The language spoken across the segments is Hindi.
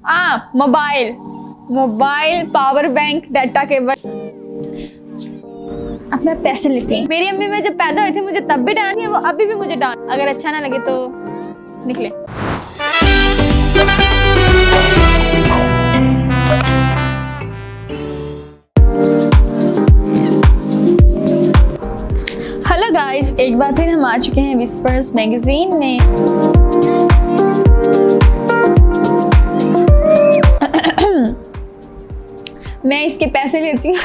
Mobile, mobile, power bank, data cable. अब मैं पैसे लेती हूँ। मेरी अम्मी में जब पैदा हुई थी मुझे तब भी डांटी है, वो अभी भी मुझे डांट। अगर अच्छा ना लगे तो निकले। हेलो गाइस, एक बार फिर हम आ चुके हैं विस्पर्स मैगजीन में। मैं इसके पैसे लेती हूँ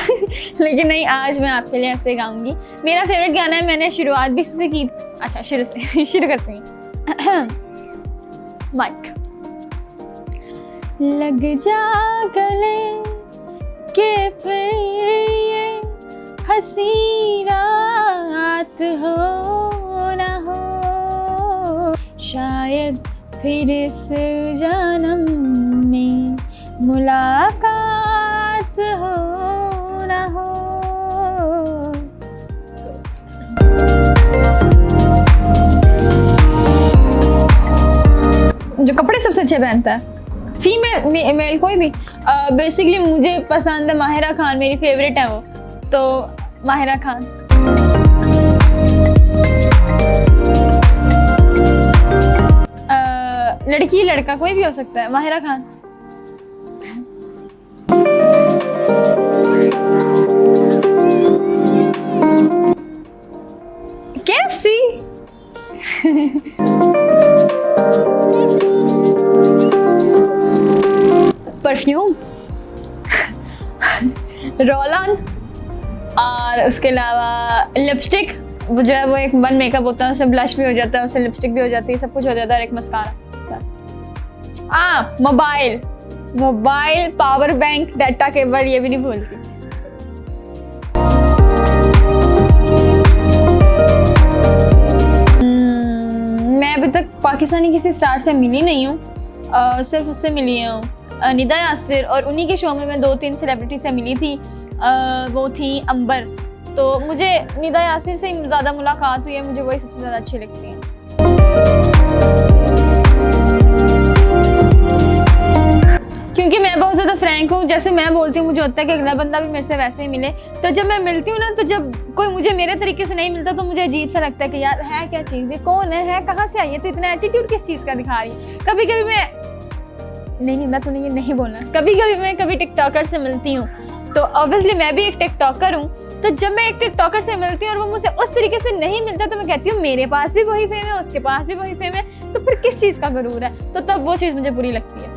लेकिन नहीं, आज मैं आपके लिए ऐसे गाऊंगी। मेरा फेवरेट गाना है, मैंने शुरुआत भी इससे की। अच्छा, शुरू से शुरू करते हैं। माइक लग जा गले के फिर ये हंसी रात हो ना हो, शायद फिर इस जन्म में मुलाकात हो ना हो। जो कपड़े सबसे अच्छे पहनता है फीमेल मेल कोई भी, बेसिकली मुझे पसंद है माहिरा खान, मेरी फेवरेट है वो, तो माहिरा खान। लड़की लड़का कोई भी हो सकता है, Mahira Khan. KFC। Perfume roll on, और उसके अलावा लिपस्टिक, वो जो है वो एक वन मेकअप होता है, उससे ब्लश भी हो जाता है, उससे लिपस्टिक भी हो जाती है, सब कुछ हो जाता है, और एक मस्कारा बस। Mobile, mobile, power bank, data cable, ये भी नहीं भूलती। मैं अभी तक पाकिस्तानी किसी स्टार से मिली नहीं हूँ, सिर्फ उससे मिली हूँ निदा यासिर, और उन्हीं के शो में मैं 2-3 सेलिब्रिटी से मिली थी। वो थी अंबर, तो मुझे निदा यासिर से ज़्यादा मुलाकात हुई है, मुझे वही सबसे ज़्यादा अच्छी लगती है। क्योंकि मैं बहुत ज़्यादा फ्रैंक हूँ, जैसे मैं बोलती हूँ मुझे होता है कि अगला बंदा भी मेरे से वैसे ही मिले। तो जब मैं मिलती हूँ ना, तो जब कोई मुझे मेरे तरीके से नहीं मिलता तो मुझे अजीब सा लगता है कि यार है क्या चीज़, ये कौन है कहाँ से आई है, तो इतना एटीट्यूड किस चीज़ का दिखा रही है। कभी कभी मैं नहीं मैं तो नहीं, ये नहीं बोलना। कभी कभी मैं टिकटॉकर से मिलती हूँ, तो ऑब्वियसली मैं भी एक टिकटॉकर हूँ, तो जब मैं एक टिकटॉकर से मिलती हूँ और वो मुझे उस तरीके से नहीं मिलता, तो मैं कहती हूँ मेरे पास भी वही फेम है, उसके पास भी वही फेम है, तो फिर किस चीज़ का गरूर है। तो तब वो चीज़ मुझे बुरी लगती है।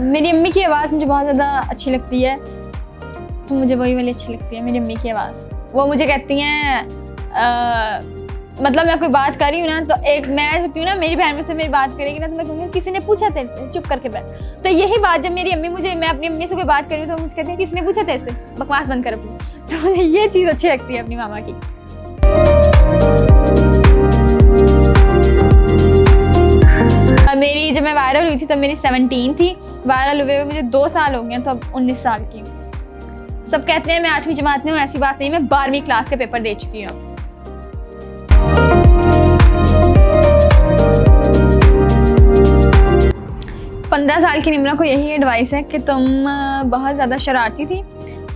मेरी अम्मी की आवाज़ मुझे बहुत ज़्यादा अच्छी लगती है, तो मुझे वही वाली अच्छी लगती है, मेरी अम्मी की आवाज़। वो मुझे कहती हैं मतलब मैं कोई बात कर रही हूँ ना, तो एक मैं होती हूँ ना, मेरी बहन में से मेरी बात करेगी ना, तो मैं कहूँगी किसी ने पूछा तेरे से, चुप करके बैठ। तो यही बात जब मेरी अम्मी मैं अपनी अम्मी से कोई बात कर रही हूँ तो मुझे कहती है किसने पूछा तेरे से, बकवास बंद कर अपनी। तो मुझे ये चीज़ अच्छी लगती है अपनी मामा की। मेरी जब मैं वायरल हुई थी तब मेरी 17 थी, वायरल हुए मुझे 2 साल हो गए, तो अब 19 साल की हूँ। सब कहते हैं मैं 8वीं जमात में हूँ, ऐसी बात नहीं, मैं 12वीं क्लास के पेपर दे चुकी हूँ। 15 साल की निम्रा को यही एडवाइस है कि तुम बहुत ज़्यादा शरारती थी,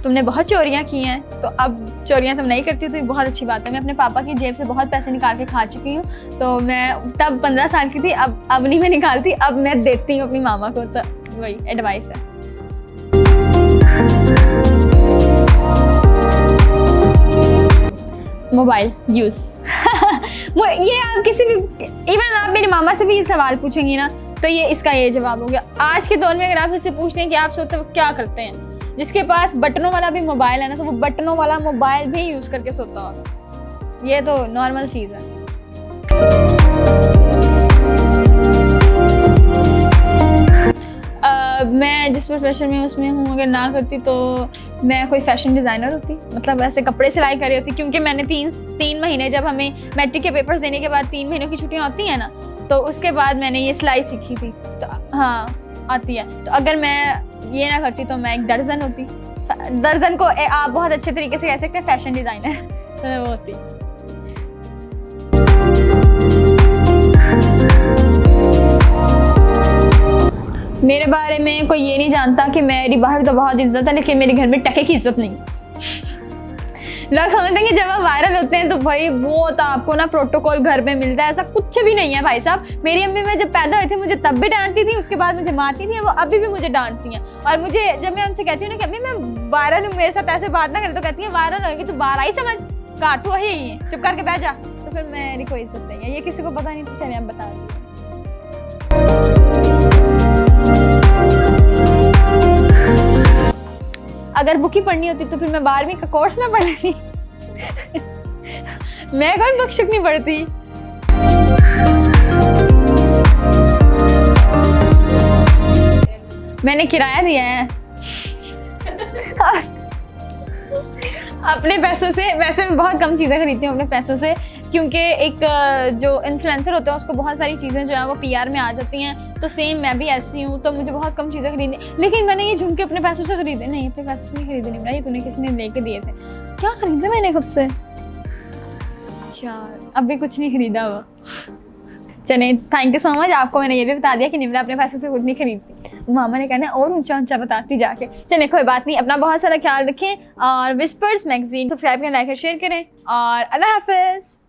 तुमने बहुत चोरियाँ की हैं, तो अब चोरियाँ तुम नहीं करती, तो ये बहुत अच्छी बात है। मैं अपने पापा की जेब से बहुत पैसे निकाल के खा चुकी हूँ, तो मैं तब 15 साल की थी, अब नहीं मैं निकालती, अब मैं देती हूँ अपनी मामा को, तो वही एडवाइस है। मोबाइल यूज़ ये आप किसी भी, इवन आप मेरी मामा से भी ये सवाल पूछेंगी ना, तो ये इसका ये जवाब हो गया। आज के दौर में अगर आप इससे पूछते हैं कि आप सोते वक्त क्या करते हैं, जिसके पास बटनों वाला भी मोबाइल है ना, तो वो बटनों वाला मोबाइल भी यूज़ करके सोता होगा। ये तो नॉर्मल चीज़ है। मैं जिस प्रोफेशन में उसमें हूँ, अगर ना करती तो मैं कोई फैशन डिज़ाइनर होती, मतलब ऐसे कपड़े सिलाई कर रही होती। क्योंकि मैंने 3 महीने, जब हमें मैट्रिक के पेपर्स देने के बाद 3 महीनों की छुट्टियाँ होती हैं ना, तो उसके बाद मैंने ये सिलाई सीखी थी, तो हाँ आती है। तो अगर मैं ये ना करती तो मैं एक दर्जन होती। दर्जन को आप बहुत अच्छे तरीके से कह सकते हैं फैशन डिज़ाइनर, तो वो होती। मेरे बारे में कोई ये नहीं जानता कि मेरी बाहर तो बहुत इज्जत है लेकिन मेरे घर में टके की इज्जत नहीं। लोग समझते हैं कि जब आप वायरल होते हैं तो भाई वो तो आपको ना प्रोटोकॉल घर में मिलता है, ऐसा कुछ भी नहीं है भाई साहब। मेरी अम्मी मैं जब पैदा हुई थी मुझे तब भी डांटती थी, उसके बाद मुझे मारती थी, वो अभी भी मुझे डांटती हैं। और मुझे जब मैं उनसे कहती हूँ ना कि अम्मी मैं वायरल हूँ, मेरे साथ ऐसे बात ना करे, तो कहती है वायरल होगी तो 12 ही समझ, काटू वही है, चुप करके बैठ जा। तो फिर मेरी कोई इज्जत नहीं है, ये किसी को पता नहीं। तो चलिए आप बता दीजिए। अगर बुक ही पढ़नी होती तो फिर मैं 12वीं का कोर्स ना पढ़ लेती। मैं कोई बुक शुक नहीं पढ़ती। मैंने किराया दिया है अपने पैसों से। वैसे मैं बहुत कम चीज़ें खरीदती हूँ अपने पैसों से, क्योंकि एक जो इन्फ्लुएंसर होता है उसको बहुत सारी चीज़ें जो है वो PR में आ जाती हैं। तो सेम मैं भी ऐसी हूँ, तो मुझे बहुत कम चीज़ें खरीदनी। लेकिन मैंने ये झुमके अपने पैसों से खरीदे नहीं, अपने पैसों से नहीं खरीदे नहीं, ये तूने किसी ने लेके दिए थे। क्या खरीदा मैंने खुद से यार, अभी कुछ नहीं खरीदा वो। चलिए थैंक यू सो मच, आपको मैंने ये भी बता दिया कि निम्रा अपने पैसे से कुछ नहीं खरीदती। मामा ने कहना और ऊंचा ऊंचा बताती जाके। चलिए कोई बात नहीं, अपना बहुत सारा ख्याल रखें और विस्पर्स मैगजीन सब्सक्राइब करें, लाइक और शेयर करें और अल्लाह हाफिज़।